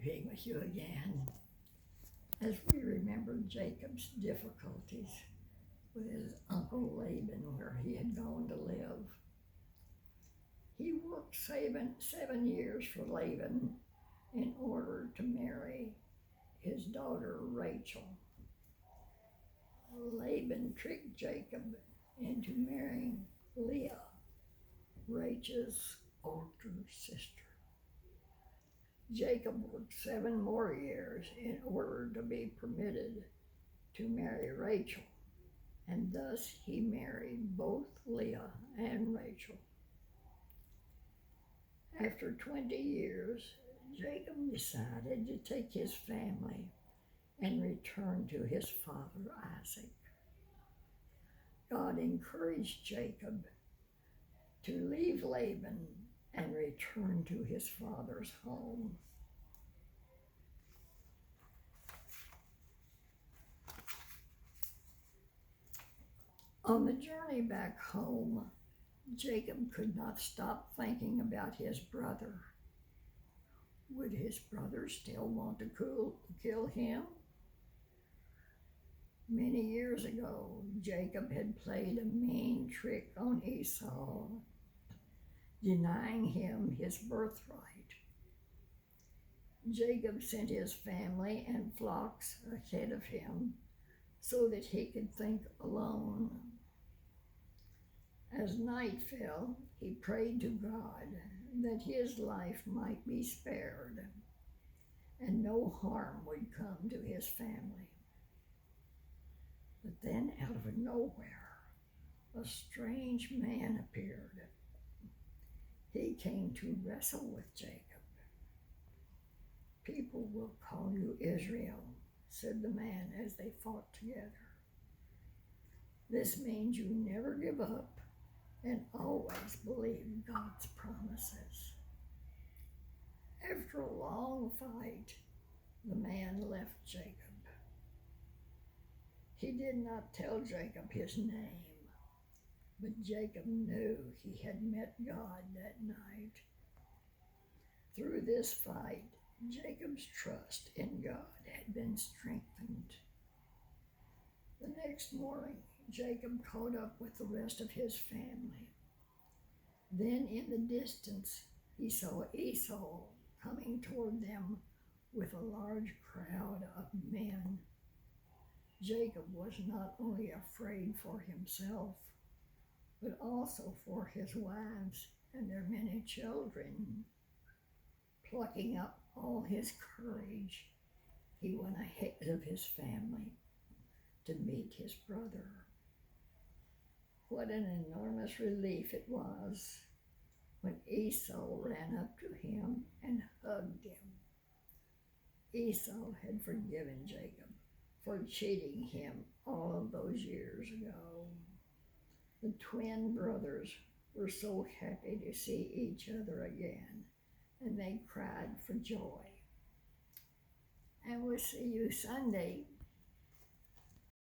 being with you again as we remember Jacob's difficulties with his uncle Laban where he had gone to live. He worked 7 years for Laban in order to marry his daughter Rachel. Laban tricked Jacob into marrying Leah, Rachel's older sister. Jacob worked 7 more years in order to be permitted to marry Rachel, and thus he married both Leah and Rachel. After 20 years, Jacob decided to take his family and return to his father Isaac. God encouraged Jacob to leave Laban and return to his father's home. On the journey back home, Jacob could not stop thinking about his brother. Would his brother still want to kill him? Many years ago, Jacob had played a mean trick on Esau, denying him his birthright. Jacob sent his family and flocks ahead of him so that he could think alone. As night fell, he prayed to God that his life might be spared and no harm would come to his family. But then out of nowhere, a strange man appeared. He came to wrestle with Jacob. "People will call you Israel," said the man as they fought together. "This means you never give up and always believe God's promises." After a long fight, the man left Jacob. He did not tell Jacob his name, but Jacob knew he had met God that night. Through this fight, Jacob's trust in God had been strengthened. The next morning, Jacob caught up with the rest of his family. Then in the distance, he saw Esau coming toward them with a large crowd of men. Jacob was not only afraid for himself, but also for his wives and their many children. Plucking up all his courage, he went ahead of his family to meet his brother. What an enormous relief it was when Esau ran up to him and hugged him. Esau had forgiven Jacob for cheating him all of those years ago. The twin brothers were so happy to see each other again, and they cried for joy. And we'll see you Sunday